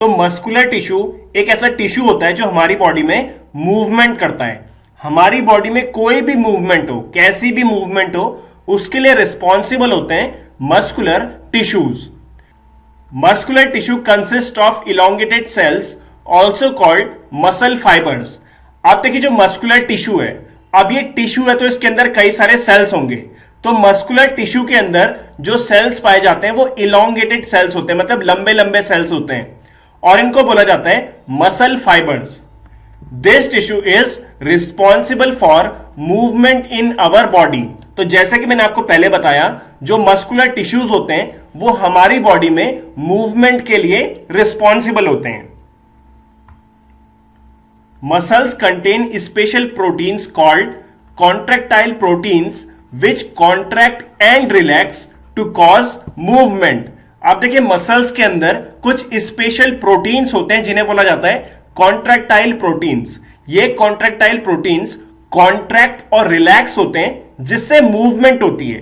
तो muscular tissue एक ऐसा टिश्यू होता है जो हमारी बॉडी में मूवमेंट करता है। हमारी बॉडी में कोई भी मूवमेंट हो, कैसी भी मूवमेंट हो, उसके लिए रिस्पॉन्सिबल होते हैं muscular tissues. Muscular tissue consist of elongated cells also called muscle fibres. अब देखिए जो मस्कुलर टिश्यू है, अब ये टिश्यू है तो इसके अंदर कई सारे सेल्स होंगे। तो मस्कुलर टिश्यू के अंदर जो सेल्स पाए जाते हैं वो इलोंगेटेड सेल्स होते हैं, मतलब लंबे लंबे सेल्स होते हैं, और इनको बोला जाता है muscle fibres. This tissue is responsible for movement in our body. तो जैसा कि मैंने आपको पहले बताया, जो मस्कुलर टिश्यूज होते हैं वो हमारी बॉडी में मूवमेंट के लिए रिस्पॉन्सिबल होते हैं। Muscles contain special proteins called contractile proteins which contract and relax to cause movement. अब देखिए मसल्स के अंदर कुछ स्पेशल प्रोटीन्स होते हैं जिन्हें बोला जाता है कॉन्ट्रैक्टाइल प्रोटीन्स। ये कॉन्ट्रैक्टाइल प्रोटीन्स कॉन्ट्रैक्ट और रिलैक्स होते हैं जिससे मूवमेंट होती है।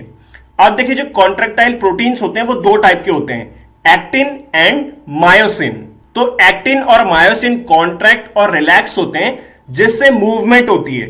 अब देखिए जो कॉन्ट्रैक्टाइल प्रोटीन्स होते हैं वो दो टाइप के होते हैं, एक्टिन एंड मायोसिन। तो एक्टिन और मायोसिन कॉन्ट्रैक्ट और रिलैक्स होते हैं जिससे मूवमेंट होती है।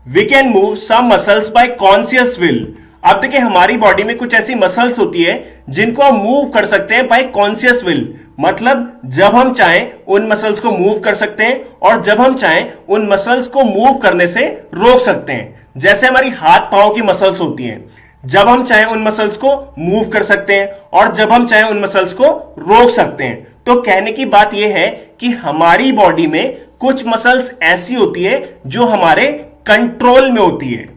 We can move some muscles by conscious will. अब देखिए हमारी बॉडी में कुछ ऐसी मसल्स होती है जिनको हम मूव कर सकते हैं बाय कॉन्शियस विल, मतलब जब हम चाहें उन मसल्स को मूव कर सकते हैं और जब हम चाहें उन मसल्स को मूव करने से रोक सकते हैं। जैसे हमारी हाथ पांव की मसल्स होती हैं, जब हम चाहें उन मसल्स को मूव कर सकते हैं और जब हम चाहें उन मसल्स को रोक सकते हैं। तो कहने की बात यह है कि हमारी बॉडी में कुछ मसल्स ऐसी होती है जो हमारे कंट्रोल में होती है।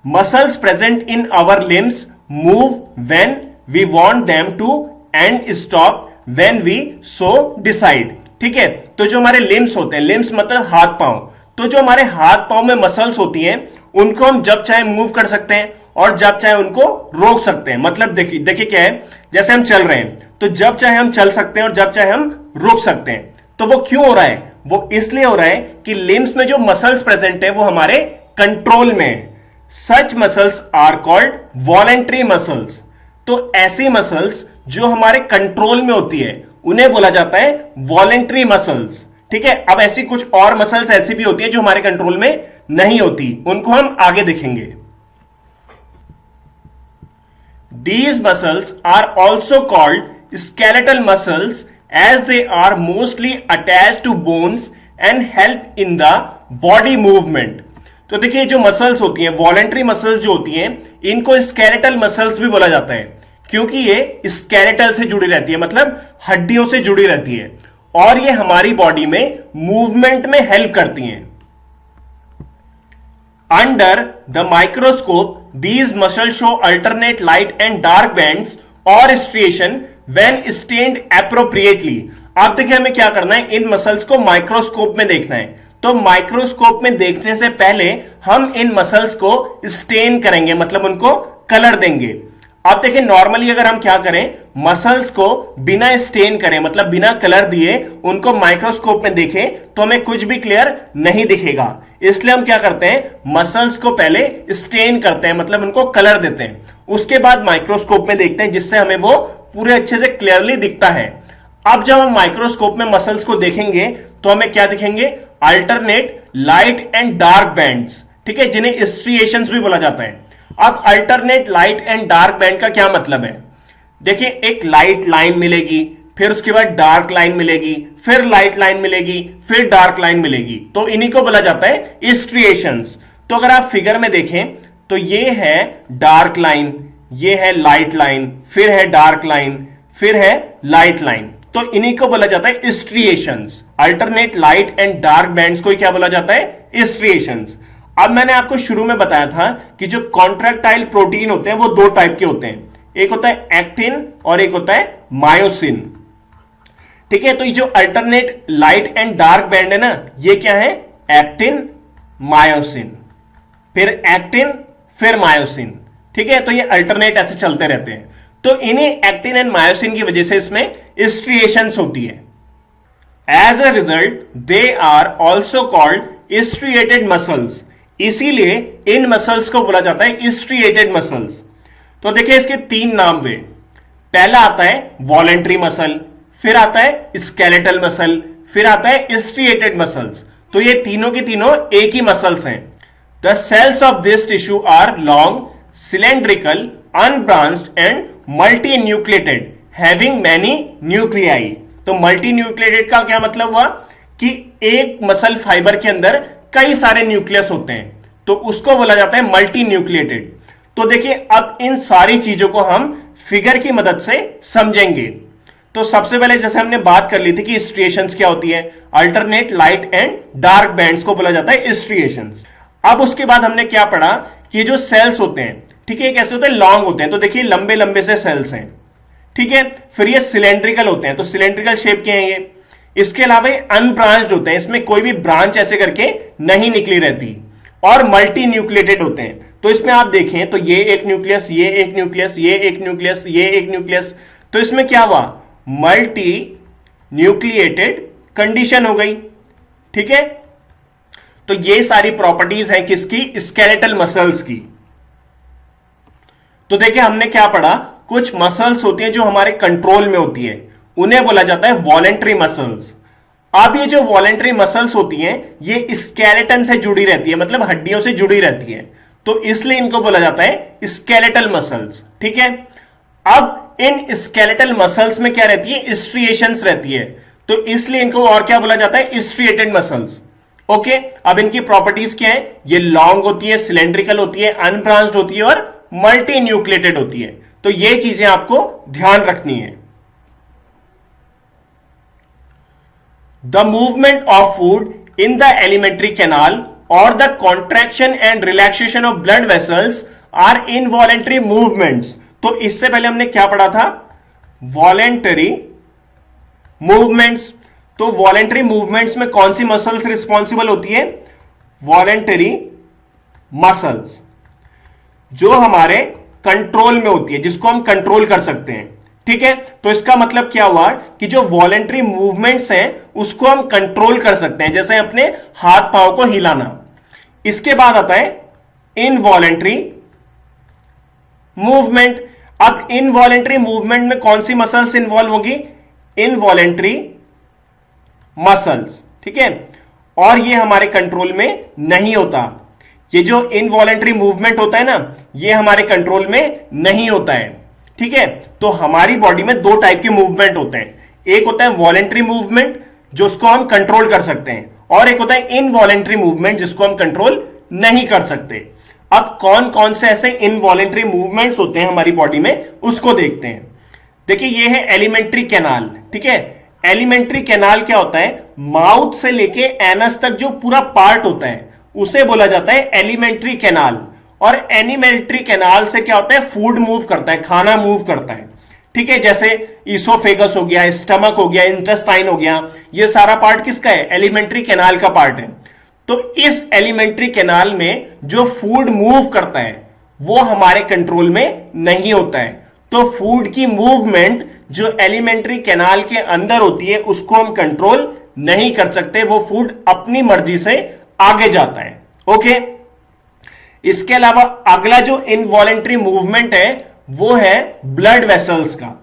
Muscles present in our limbs move when we want them to and stop when we so decide। ठीक है, तो जो हमारे लिम्स होते हैं, लिम्स मतलब हाथ पांव, तो जो हमारे हाथ पांव में मसल्स होती हैं उनको हम जब चाहे मूव कर सकते हैं और जब चाहे उनको रोक सकते हैं। मतलब देखिए क्या है, जैसे हम चल रहे हैं तो जब चाहे हम चल सकते हैं और जब चाहे हम रुक सकते हैं। तो वो क्यों हो रहा है? वो इसलिए हो रहा है कि लिम्स में जो मसल्स प्रेजेंट है वो हमारे कंट्रोल में है। Such muscles are called voluntary muscles. तो ऐसी मसल्स जो हमारे कंट्रोल में होती है उन्हें बोला जाता है वॉलेंट्री मसल्स। ठीक है, अब ऐसी कुछ और मसल्स ऐसी भी होती है जो हमारे कंट्रोल में नहीं होती, उनको हम आगे देखेंगे। These muscles are also called skeletal muscles as they are mostly attached to bones and help in the body movement। तो देखिए जो मसल्स होती हैं, वॉलेंट्री मसल्स जो होती हैं, इनको स्केलेटल मसल्स भी बोला जाता है क्योंकि ये स्केलेटल से जुड़ी रहती है, मतलब हड्डियों से जुड़ी रहती है और ये हमारी बॉडी में मूवमेंट में हेल्प करती हैं। Under the microscope, these muscles show alternate light and dark bands or striation when stained appropriately। अब देखिए हमें क्या करना है, इन मसल्स को माइक्रोस्कोप में देखना है। तो माइक्रोस्कोप में देखने से पहले हम इन मसल्स को स्टेन करेंगे, मतलब उनको कलर देंगे। अब देखिए नॉर्मली अगर हम क्या करें, मसल्स को बिना स्टेन करें, मतलब बिना कलर दिए उनको माइक्रोस्कोप में देखें तो हमें कुछ भी क्लियर नहीं दिखेगा। इसलिए हम क्या करते हैं, मसल्स को पहले स्टेन करते हैं, मतलब उनको कलर देते हैं, उसके बाद माइक्रोस्कोप में देखते हैं जिससे हमें वो पूरे अच्छे से क्लियरली दिखता है। अब जब हम माइक्रोस्कोप में मसल्स को देखेंगे तो हमें क्या दिखेंगे, alternate light and dark bands. ठीक है, जिन्हें स्ट्रिएशंस भी बोला जाता है। अब alternate light and dark band का क्या मतलब है? देखिए एक लाइट लाइन मिलेगी, फिर उसके बाद डार्क लाइन मिलेगी, फिर लाइट लाइन मिलेगी, फिर डार्क लाइन मिलेगी, तो इन्हीं को बोला जाता है स्ट्रिएशंस। तो अगर आप फिगर में देखें तो ये है डार्क लाइन, ये है लाइट लाइन, फिर है डार्क लाइन, फिर है लाइट लाइन, तो इन्हीं को बोला जाता है striations. Alternate light and dark bands को क्या बोला जाता है? स्ट्रिएशंस। अब मैंने आपको शुरू में बताया था कि जो कॉन्ट्रैक्टाइल प्रोटीन होते हैं वो दो टाइप के होते हैं, एक होता है एक्टिन और एक होता है मायोसिन। ठीक है, तो ये जो alternate light and dark band है ना, ये क्या है? एक्टिन मायोसिन, फिर एक्टिन, फिर मायोसिन। ठीक है, तो ये अल्टरनेट ऐसे चलते रहते हैं। तो इन्हीं एक्टिन एंड मायोसिन की वजह से इसमें स्ट्रिएशंस होती है। As a result they are also called striated muscles. इसीलिए इन मसल्स को बोला जाता है स्ट्रिएटेड मसल्स। तो देखिए इसके तीन नाम हुए। पहला आता है वॉलेंट्री मसल, फिर आता है स्केलेटल मसल, फिर आता है स्ट्रिएटेड मसल्स। तो ये तीनों के तीनों एक ही मसल्स हैं। The cells of this tissue are long, cylindrical, unbranched and multi nucleated having many nuclei. तो मल्टी न्यूक्लिएटेड का क्या मतलब हुआ कि एक मसल फाइबर के अंदर कई सारे न्यूक्लियस होते हैं, तो उसको बोला जाता है मल्टी न्यूक्लिएटेड। तो देखिए अब इन सारी चीजों को हम फिगर की मदद से समझेंगे। तो सबसे पहले जैसे हमने बात कर ली थी कि स्ट्रिएशंस क्या होती है, alternate light and dark bands को बोला जाता है स्ट्रिएशंस। अब उसके बाद हमने क्या पढ़ा कि जो सेल्स होते हैं, ठीक है, कैसे होते हैं, लॉन्ग होते हैं। तो देखिए लंबे लंबे से सेल्स हैं, ठीक है। फिर ये सिलेंड्रिकल होते हैं, तो सिलेंड्रिकल शेप के हैं ये। इसके अलावा अनब्रांच्ड होते हैं, इसमें कोई भी ब्रांच ऐसे करके नहीं निकली रहती, और मल्टी न्यूक्लिएटेड होते हैं। तो इसमें आप देखें तो ये एक न्यूक्लियस, ये एक न्यूक्लियस, ये एक न्यूक्लियस, ये एक न्यूक्लियस। तो इसमें क्या हुआ, मल्टी न्यूक्लिएटेड कंडीशन हो गई, ठीक है। तो ये सारी प्रॉपर्टीज हैं किसकी, स्केलेटल मसल्स की। तो देखिए हमने क्या पढ़ा, कुछ मसल्स होती हैं जो हमारे कंट्रोल में होती है, उन्हें बोला जाता है वॉलेंट्री मसल्स। अब ये जो वॉलेंट्री मसल्स होती हैं ये स्केलेटन से जुड़ी रहती है, मतलब हड्डियों से जुड़ी रहती है, तो इसलिए इनको बोला जाता है स्केलेटल मसल्स, ठीक है। अब इन स्केलेटल मसल्स में क्या रहती है, स्ट्रिएशंस रहती है, तो इसलिए इनको और क्या बोला जाता है, स्ट्रिएटेड मसल्स। ओके, अब इनकी प्रॉपर्टीज क्या है, ये लॉन्ग होती है, सिलेंड्रिकल होती है, अनब्रांच्ड होती है और मल्टी न्यूक्लिएटेड होती है। तो ये चीजें आपको ध्यान रखनी है। The movement of food in the alimentary canal और the contraction and relaxation of blood vessels are involuntary movements. तो इससे पहले हमने क्या पढ़ा था, वॉलेंटरी मूवमेंट्स। तो वॉलेंटरी मूवमेंट्स में कौन सी मसल्स रिस्पॉन्सिबल होती है, वॉलेंटरी मसल्स, जो हमारे कंट्रोल में होती है, जिसको हम कंट्रोल कर सकते हैं, ठीक है। तो इसका मतलब क्या हुआ कि जो वॉलेंटरी मूवमेंट्स हैं उसको हम कंट्रोल कर सकते हैं, जैसे अपने हाथ पांव को हिलाना। इसके बाद आता है इनवॉलेंटरी मूवमेंट। अब इनवॉलेंटरी मूवमेंट में कौन सी मसल्स इन्वॉल्व होगी, इनवॉलेंटरी मसल्स, ठीक है। और ये हमारे कंट्रोल में नहीं होता, ये जो इनवॉलेंटरी मूवमेंट होता है ना, ये हमारे कंट्रोल में नहीं होता है, ठीक है। तो हमारी बॉडी में दो टाइप के मूवमेंट होते हैं, एक होता है वॉलेंटरी मूवमेंट जो उसको हम कंट्रोल कर सकते हैं, और एक होता है इनवॉलेंटरी मूवमेंट जिसको हम कंट्रोल नहीं कर सकते। अब कौन कौन से ऐसे इनवॉलेंटरी मूवमेंट्स होते हैं हमारी बॉडी में, उसको देखते हैं। देखिए ये है एलिमेंट्री कैनाल, ठीक है। एलिमेंट्री कैनाल क्या होता है, माउथ से लेके एनस तक जो पूरा पार्ट होता है उसे बोला जाता है एलिमेंट्री कैनाल। और एलिमेंट्री कैनाल से क्या होता है, फूड मूव करता है, खाना मूव करता है, ठीक है। जैसे ईसोफेगस हो गया, स्टमक हो गया, इंटेस्टाइन हो गया, ये सारा पार्ट किसका है, एलिमेंट्री कैनाल का पार्ट है। तो इस एलिमेंट्री कैनाल में जो फूड मूव करता है वो हमारे कंट्रोल में नहीं होता है। तो फूड की मूवमेंट जो एलिमेंट्री कैनाल के अंदर होती है उसको हम कंट्रोल नहीं कर सकते, वो फूड अपनी मर्जी से आगे जाता है, ओके। इसके अलावा अगला जो इनवॉलेंट्री मूवमेंट है वो है ब्लड वेसल्स का।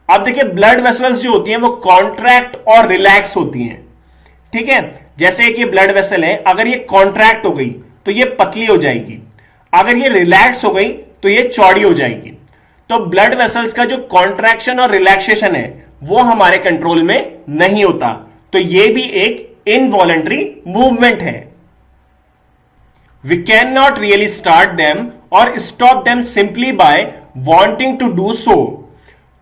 अब देखिए ब्लड वेसल्स जो होती हैं वो कॉन्ट्रैक्ट और रिलैक्स होती हैं, ठीक है। जैसे एक ये ब्लड वेसल है, अगर ये कॉन्ट्रैक्ट हो गई तो ये पतली हो जाएगी, अगर ये रिलैक्स हो गई तो ये चौड़ी हो जाएगी। तो ब्लड वेसल्स का जो कॉन्ट्रैक्शन और रिलैक्सेशन है वो हमारे कंट्रोल में नहीं होता, तो ये भी एक इनवॉलेंट्री मूवमेंट है। We cannot really start them or stop them simply by wanting to do so.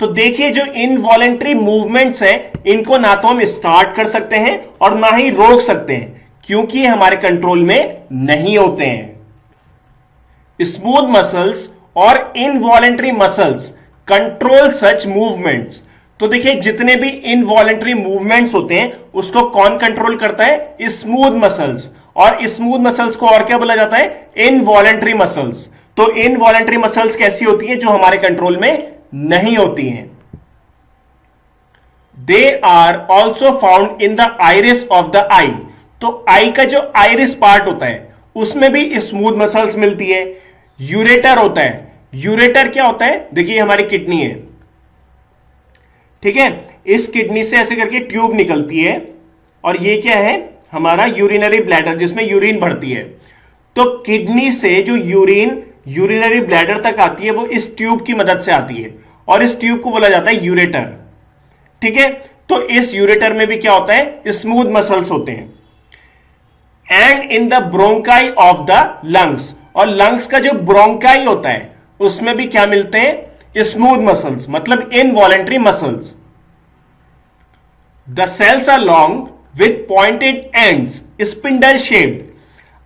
तो देखिए जो इनवॉलेंट्री मूवमेंट्स हैं इनको ना तो हम स्टार्ट कर सकते हैं और ना ही रोक सकते हैं, क्योंकि ये हमारे कंट्रोल में नहीं होते हैं। स्मूथ मसल्स और इनवॉलेंट्री मसल्स कंट्रोल सच मूवमेंट्स। तो देखिए जितने भी इनवॉलेंट्री मूवमेंट्स होते हैं उसको कौन कंट्रोल करता है, स्मूथ मसल्स। और स्मूथ मसल्स को और क्या बोला जाता है, इनवॉलेंट्री मसल्स। तो इनवॉलेंट्री मसल्स कैसी होती है, जो हमारे कंट्रोल में नहीं होती हैं। They are also found in the iris of the eye. तो आई का जो आइरिस पार्ट होता है उसमें भी स्मूथ मसल्स मिलती है। यूरेटर होता है, यूरेटर क्या होता है, देखिए हमारी किडनी है, ठीक है, इस किडनी से ऐसे करके ट्यूब निकलती है और ये क्या है, हमारा यूरिनरी ब्लैडर जिसमें यूरिन भरती है। तो किडनी से जो यूरिन यूरिनरी ब्लैडर तक आती है वो इस ट्यूब की मदद से आती है और इस ट्यूब को बोला जाता है यूरेटर। ठीक है, तो इस यूरेटर में भी क्या होता है, स्मूथ मसल्स होते हैं। And in the bronchi of the lungs, और लंग्स का जो ब्रोंकाई होता है उसमें भी क्या मिलते हैं, स्मूथ मसल्स, मतलब involuntary muscles. The cells are long with pointed ends, spindle shaped.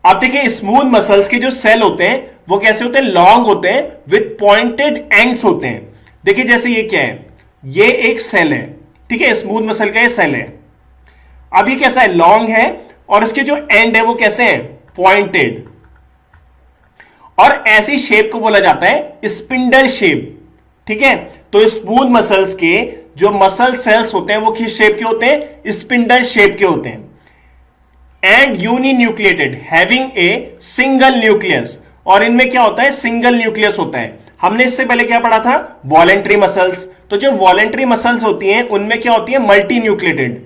अब देखिए स्मूथ मसल्स के जो सेल होते हैं वो कैसे होते हैं, लॉन्ग होते हैं, विथ पॉइंटेड एंड्स होते हैं। देखिए जैसे ये क्या है, ये एक सेल है, ठीक है, स्मूथ मसल का ये सेल है। अब ये कैसा है, लॉन्ग है, और इसके जो एंड है वो कैसे है, पॉइंटेड, और ऐसी शेप को बोला जाता है स्पिंडल शेप। ठीक है, तो स्मूथ मसल्स के जो मसल सेल्स होते हैं वो किस शेप के होते हैं, स्पिंडल शेप के होते हैं। And uninucleated having a single nucleus, और इनमें क्या होता है, सिंगल न्यूक्लियस होता है। हमने इससे पहले क्या पढ़ा था, वॉलेंट्री मसल्स। तो जो वॉलेंट्री मसल्स होती हैं उनमें क्या होती है, मल्टी न्यूक्लिएटेड,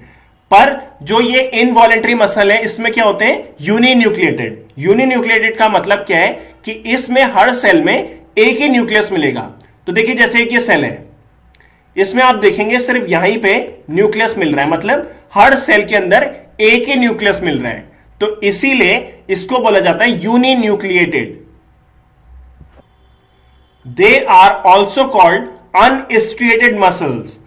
पर जो ये इनवॉलेंट्री मसल है इसमें क्या होते हैं, यूनिन्यूक्लिएटेड। यूनिन्यूक्लिएटेड का मतलब क्या है कि इसमें हर सेल में एक ही न्यूक्लियस मिलेगा। तो देखिए जैसे एक ये सेल है, इसमें आप देखेंगे सिर्फ यहीं पे न्यूक्लियस मिल रहा है, मतलब हर सेल के अंदर एक ही न्यूक्लियस मिल रहा है, तो इसीलिए इसको बोला जाता है uninucleated. They are also called unstriated muscles.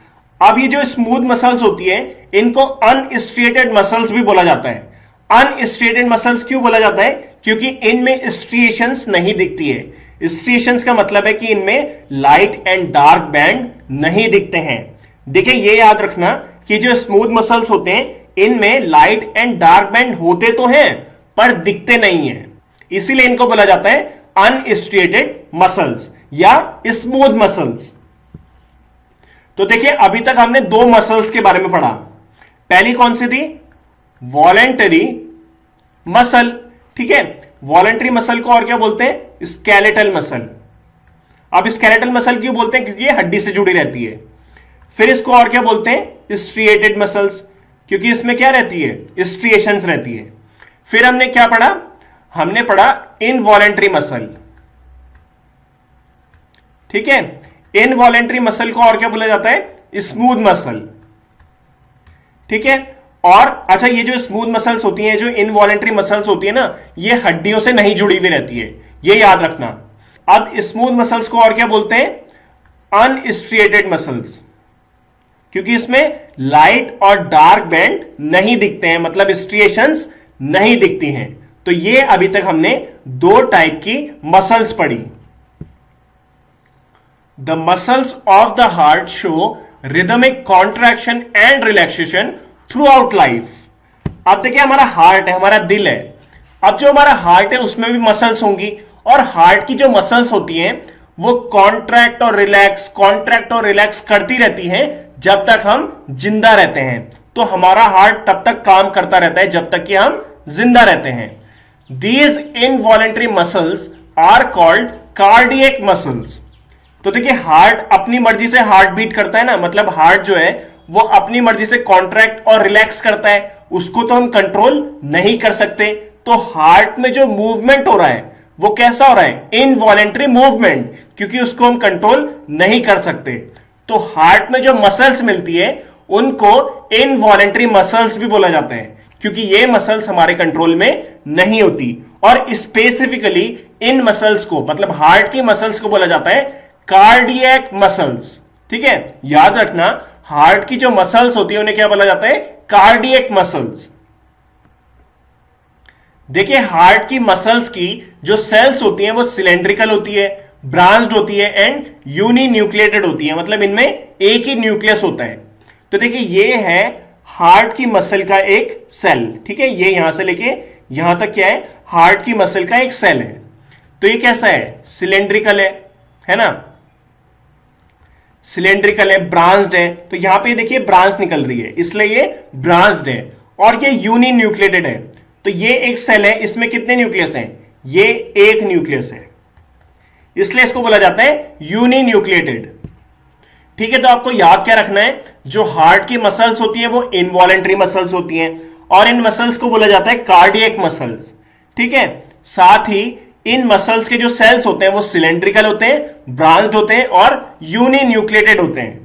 अब ये जो स्मूथ मसल्स होती है इनको अनस्ट्रिएटेड मसल्स भी बोला जाता है। अनस्ट्रिएटेड मसल्स क्यों बोला जाता है, क्योंकि इनमें स्ट्रिएशंस नहीं दिखती है। स्ट्रिएशंस का मतलब है कि इनमें लाइट एंड डार्क बैंड नहीं दिखते हैं। देखिए ये याद रखना कि जो स्मूथ मसल्स होते हैं इनमें लाइट एंड डार्क बैंड होते तो हैं पर दिखते नहीं है, इसीलिए इनको बोला जाता है अनस्ट्रिएटेड मसल्स या स्मूथ मसल्स। तो देखिए अभी तक हमने दो मसल्स के बारे में पढ़ा। पहली कौन सी थी, वॉलेंटरी मसल। ठीक है, वॉलेंटरी मसल को और क्या बोलते हैं, स्केलेटल मसल। अब स्केलेटल मसल क्यों बोलते हैं, क्योंकि ये हड्डी से जुड़ी रहती है। फिर इसको और क्या बोलते हैं, स्ट्रिएटेड मसल्स, क्योंकि इसमें क्या रहती है, स्ट्रिएशंस रहती है। फिर हमने क्या पढ़ा, हमने पढ़ा इनवॉलेंट्री मसल। ठीक है, इनवॉलेंट्री मसल को और क्या बोला जाता है, स्मूथ मसल। ठीक है, और अच्छा ये जो स्मूथ मसल्स होती हैं, जो इनवॉलेंट्री मसल्स होती है ना, ये हड्डियों से नहीं जुड़ी हुई रहती है, ये याद रखना। अब स्मूथ मसल्स को और क्या बोलते हैं, अनस्ट्रिएटेड मसल्स, क्योंकि इसमें लाइट और डार्क बैंड नहीं दिखते हैं, मतलब स्ट्रिएशंस नहीं दिखती हैं। तो ये अभी तक हमने दो टाइप की मसल्स पढ़ी। The muscles of the heart show rhythmic contraction and relaxation through out life. अब देखिए हमारा हार्ट है, हमारा दिल है। अब जो हमारा हार्ट है उसमें भी मसल्स होंगी, और हार्ट की जो मसल्स होती हैं वो कॉन्ट्रैक्ट और रिलैक्स करती रहती हैं जब तक हम जिंदा रहते हैं। तो हमारा हार्ट तब तक काम करता रहता है जब तक कि हम जिंदा रहते हैं। These involuntary muscles are called cardiac muscles. तो देखिए हार्ट अपनी मर्जी से हार्ट बीट करता है ना, मतलब हार्ट जो है वो अपनी मर्जी से कॉन्ट्रैक्ट और रिलैक्स करता है, उसको तो हम कंट्रोल नहीं कर सकते। तो हार्ट में जो मूवमेंट हो रहा है वो कैसा हो रहा है, इनवॉलेंट्री मूवमेंट, क्योंकि उसको हम कंट्रोल नहीं कर सकते। तो हार्ट में जो मसल्स मिलती है उनको इनवॉलेंट्री मसल्स भी बोला जाता है, क्योंकि ये मसल्स हमारे कंट्रोल में नहीं होती। और स्पेसिफिकली इन मसल्स को, मतलब हार्ट की मसल्स को बोला जाता है कार्डियक मसल्स। ठीक है, याद रखना हार्ट की जो मसल्स होती है उन्हें क्या बोला जाता है, कार्डियक मसल्स। देखिए हार्ट की मसल्स की जो सेल्स होती हैं वो सिलेंड्रिकल होती है, ब्रांच्ड होती है एंड यूनिन्यूक्लिएटेड होती है, मतलब इनमें एक ही न्यूक्लियस होता है। तो देखिए ये है हार्ट की मसल का एक सेल। ठीक है, ये यहां से लेके यहां तक क्या है, हार्ट की मसल का एक सेल है। तो ये कैसा है, सिलेंड्रिकल है ना, सिलेंड्रिकल है, ब्रांच्ड है। तो यहां पे देखिए ब्रांच निकल रही है, इसलिए ये ब्रांच्ड है। और ये यूनिन्यूक्लिएटेड है। तो ये एक सेल है, इसमें कितने न्यूक्लियस हैं, ये एक न्यूक्लियस है, इसलिए इसको बोला जाता है यूनिन्यूक्लिएटेड। ठीक है, तो आपको याद क्या रखना है, जो हार्ट की मसल्स होती है वो इनवॉलेंट्री मसल्स होती हैं और इन मसल्स को बोला जाता है कार्डियक मसल्स। ठीक है, साथ ही इन मसल्स के जो सेल्स होते हैं वो सिलेंड्रिकल होते हैं, ब्रांच्ड होते हैं और यूनिन्यूक्लिएटेड होते हैं।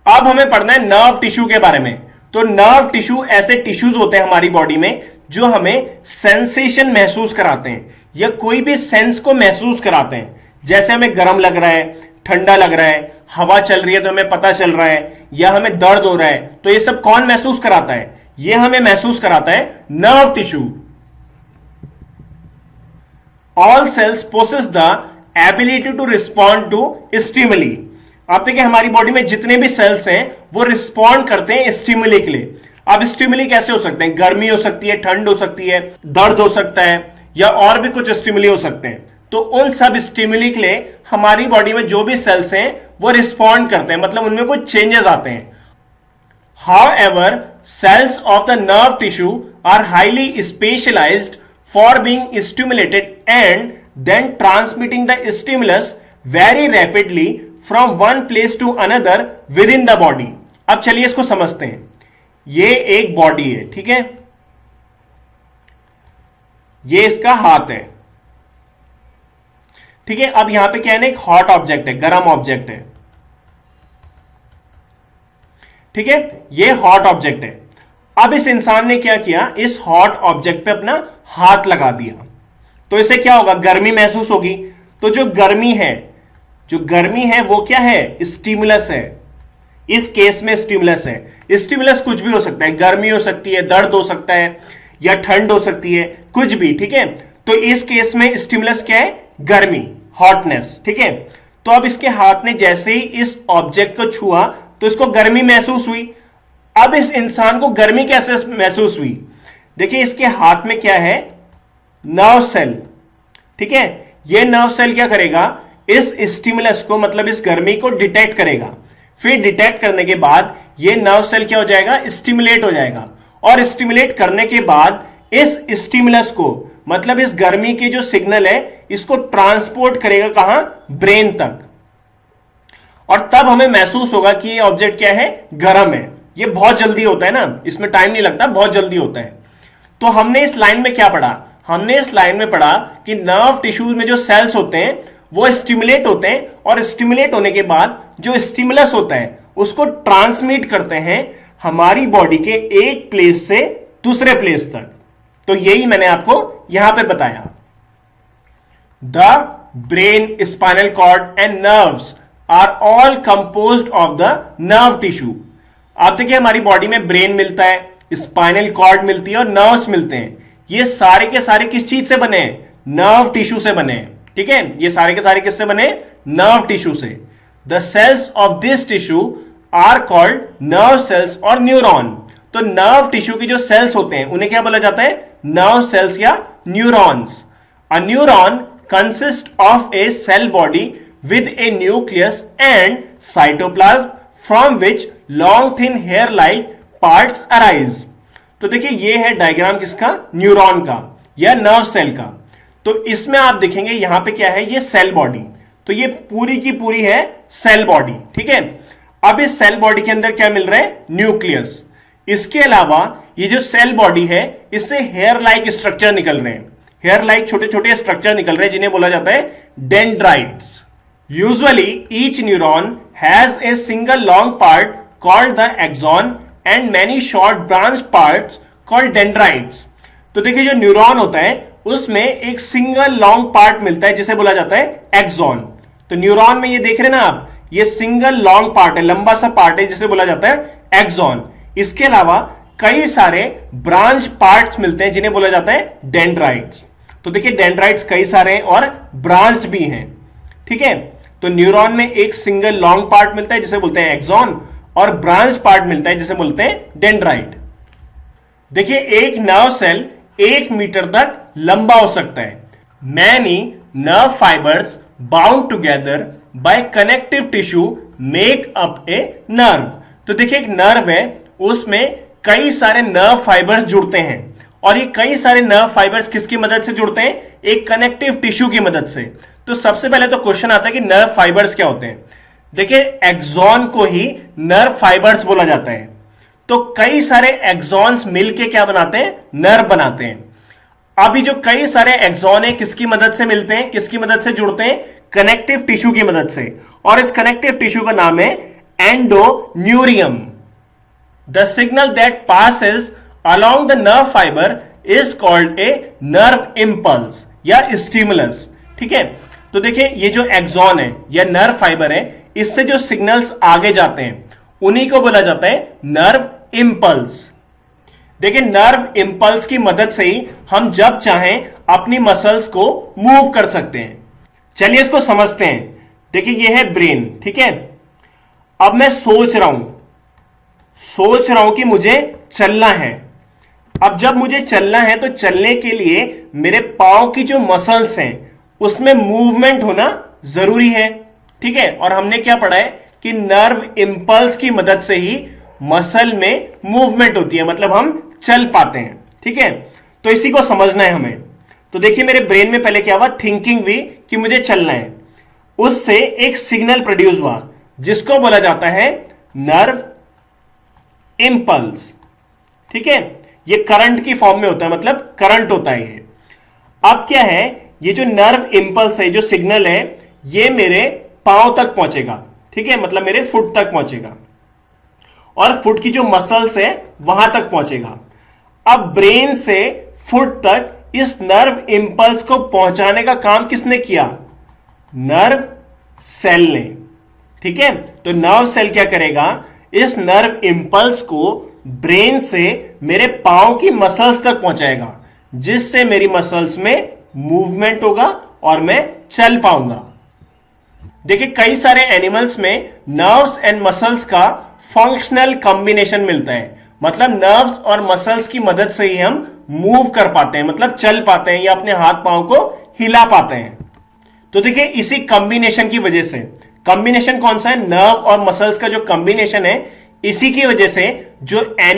अब हमें पढ़ना है नर्व टिश्यू के बारे में। तो नर्व टिश्यू ऐसे टिश्यूज होते हैं हमारी बॉडी में जो हमें सेंसेशन महसूस कराते हैं या कोई भी सेंस को महसूस कराते हैं। जैसे हमें गर्म लग रहा है, ठंडा लग रहा है, हवा चल रही है तो हमें पता चल रहा है, या हमें दर्द हो रहा है, तो ये सब कौन महसूस कराता है? ये हमें महसूस कराता है nerve tissue. All cells possess the ability to respond to stimuli. आप देखिए हमारी बॉडी में जितने भी सेल्स हैं वो रिस्पॉन्ड करते हैं स्टिमुली के लिए। अब स्टिमुली कैसे हो सकते हैं? गर्मी हो सकती है, ठंड हो सकती है, दर्द हो सकता है, या और भी कुछ स्टिमुली हो सकते हैं। तो उन सब स्टिमुली के लिए हमारी बॉडी में जो भी सेल्स हैं वो रिस्पॉन्ड करते हैं, मतलब उनमें कुछ चेंजेस आते हैं। However, cells of the nerve tissue are highly specialized for being stimulated and then transmitting the stimulus very rapidly from one place to another within the body. अब चलिए इसको समझते हैं। ये एक बॉडी है, ठीक है, ये इसका हाथ है, ठीक है। अब यहां पे क्या है ना, एक हॉट ऑब्जेक्ट है, गर्म ऑब्जेक्ट है, ठीक है, ये हॉट ऑब्जेक्ट है। अब इस इंसान ने क्या किया, इस हॉट ऑब्जेक्ट पे अपना हाथ लगा दिया, तो इसे क्या होगा, गर्मी महसूस होगी। तो जो गर्मी है वो क्या है, स्टिमुलस है। इस केस में स्टिमुलस है। स्टिमुलस कुछ भी हो सकता है, गर्मी हो सकती है, दर्द हो सकता है, या ठंड हो सकती है, कुछ भी, ठीक है। तो इस केस में स्टिमुलस क्या है, गर्मी, हॉटनेस, ठीक है। तो अब इसके हाथ ने जैसे ही इस ऑब्जेक्ट को छुआ तो इसको गर्मी महसूस हुई। अब इस इंसान को गर्मी कैसे महसूस हुई? देखिए इसके हाथ में क्या है, नर्व सेल, ठीक है। यह नर्व सेल क्या करेगा, इस स्टिमुलस को, मतलब इस गर्मी को डिटेक्ट करेगा। फिर डिटेक्ट करने के बाद यह नर्व सेल क्या हो जाएगा, स्टिमुलेट हो जाएगा, और स्टिमुलेट करने के बाद इस स्टिमुलस को, मतलब इस गर्मी के जो सिग्नल है, इसको ट्रांसपोर्ट करेगा कहां, ब्रेन तक। और तब हमें महसूस होगा कि ये ऑब्जेक्ट क्या है, गर्म है। ये बहुत जल्दी होता है ना, इसमें टाइम नहीं लगता, बहुत जल्दी होता है। तो हमने इस लाइन में क्या पढ़ा, हमने इस लाइन में पढ़ा कि नर्व टिश्यूज में जो सेल्स होते हैं वो स्टिमुलेट होते हैं, और स्टिमुलेट होने के बाद जो स्टिमुलस होता है उसको ट्रांसमिट करते हैं हमारी बॉडी के एक प्लेस से दूसरे प्लेस तक। तो यही मैंने आपको यहां पे बताया। The brain, spinal cord and nerves are all composed of the nerve tissue. आप देखिए हमारी बॉडी में ब्रेन मिलता है, स्पाइनल कॉर्ड मिलती है और नर्व्स मिलते हैं। ये सारे के सारे किस चीज से बने हैं, नर्व टिश्यू से बने हैं, ठीक है। ये सारे के सारे किससे बने, नर्व टिश्यू से। The cells of this tissue are called nerve cells और न्यूरॉन। तो नर्व टिश्यू के जो सेल्स होते हैं उन्हें क्या बोला जाता है, नर्व सेल्स या neurons. A neuron consist of a cell body with a nucleus and cytoplasm from which long thin hair like parts arise। तो देखिए ये है डायग्राम किसका, न्यूरॉन का या नर्व सेल का। तो इसमें आप देखेंगे यहां पे क्या है, ये सेल बॉडी। तो ये पूरी की पूरी है सेल बॉडी, ठीक है। अब इस सेल बॉडी के अंदर क्या मिल रहा है, न्यूक्लियस। इसके अलावा ये जो सेल बॉडी है इससे हेयर लाइक स्ट्रक्चर निकल रहे हैं, हेयर लाइक छोटे छोटे स्ट्रक्चर निकल रहे हैं जिन्हें बोला जाता है dendrites. Usually, each neuron has a single long part called the axon and many short branch parts called dendrites। तो देखिए जो न्यूरॉन होता है उसमें एक सिंगल लॉन्ग पार्ट मिलता है जिसे बोला जाता है एक्सॉन। तो न्यूरॉन में ये देख रहे हैं ना आप, ये सिंगल लॉन्ग पार्ट है, लंबा सा पार्ट है जिसे बोला जाता है एक्सॉन। इसके अलावा कई सारे ब्रांच पार्ट्स मिलते हैं जिन्हें बोला जाता है डेंड्राइट्स। तो देखिए डेंड्राइट्स कई सारे हैं और ब्रांच भी हैं, ठीक है। तो न्यूरॉन में एक सिंगल लॉन्ग पार्ट मिलता है जिसे बोलते हैं एक्सॉन, और ब्रांच पार्ट मिलता है जिसे बोलते हैं डेंड्राइट। देखिए एक नर्व सेल 1 मीटर तक लंबा हो सकता है। Many nerve fibres bound together by connective tissue make up a nerve. तो देखिए एक नर्व है, उसमें कई सारे नर्व फाइबर्स जुड़ते हैं, और ये कई सारे नर्व फाइबर्स किसकी मदद से जुड़ते हैं, एक कनेक्टिव टिश्यू की मदद से। तो सबसे पहले तो क्वेश्चन आता है कि नर्व फाइबर्स क्या होते हैं। देखिए, एक्सॉन को ही नर्व फाइबर्स बोला जाता है। तो कई सारे एक्सॉन्स मिलके क्या बनाते हैं, नर्व बनाते हैं। अभी जो कई सारे एक्सॉन है किसकी मदद से मिलते हैं, किसकी मदद से जुड़ते हैं, कनेक्टिव टिश्यू की मदद से। और इस कनेक्टिव टिश्यू का नाम है endoneurium. The signal that passes along the nerve fibre is called a nerve impulse या स्टिमुलस। ठीक है, तो देखिए ये जो एक्सॉन है या नर्व फाइबर है, इससे जो सिग्नल्स आगे जाते हैं उन्हीं को बोला जाता है नर्व इंपल्स। देखिए, नर्व इंपल्स की मदद से ही हम जब चाहें अपनी मसल्स को मूव कर सकते हैं। चलिए इसको समझते हैं। देखिए, ये है ब्रेन। ठीक है, अब मैं सोच रहा हूं कि मुझे चलना है। अब जब मुझे चलना है तो चलने के लिए मेरे पांव की जो मसल्स हैं उसमें मूवमेंट होना जरूरी है। ठीक है, और हमने क्या पढ़ा है कि नर्व इंपल्स की मदद से ही मसल में मूवमेंट होती है, मतलब हम चल पाते हैं। ठीक है, तो इसी को समझना है हमें। तो देखिए, मेरे ब्रेन में पहले क्या हुआ, थिंकिंग हुई कि मुझे चलना है। उससे एक सिग्नल प्रोड्यूस हुआ जिसको बोला जाता है नर्व इंपल्स। ठीक है, ये करंट की फॉर्म में होता है, मतलब करंट होता है ये। अब क्या है, ये जो नर्व इंपल्स है, जो सिग्नल है, ये मेरे पांव तक पहुंचेगा। ठीक है, मतलब मेरे फुट तक पहुंचेगा और फुट की जो मसल्स है वहां तक पहुंचेगा। अब ब्रेन से फुट तक इस नर्व इंपल्स को पहुंचाने का काम किसने किया, नर्व सेल ने। ठीक है, तो नर्व सेल क्या करेगा, इस नर्व इंपल्स को ब्रेन से मेरे पांव की मसल्स तक पहुंचाएगा, जिससे मेरी मसल्स में मूवमेंट होगा और मैं चल पाऊंगा। देखिए, कई सारे एनिमल्स में नर्व्स एंड मसल्स का फंक्शनल कॉम्बिनेशन मिलता है, मतलब नर्व्स और मसल्स की मदद से ही हम मूव कर पाते हैं, मतलब चल पाते हैं या अपने हाथ पांव को हिला पाते हैं। तो देखिए, इसी कॉम्बिनेशन की वजह से, कॉम्बिनेशन कौन सा है, नर्व और मसल्स का जो कॉम्बिनेशन है, इसी की वजह से जो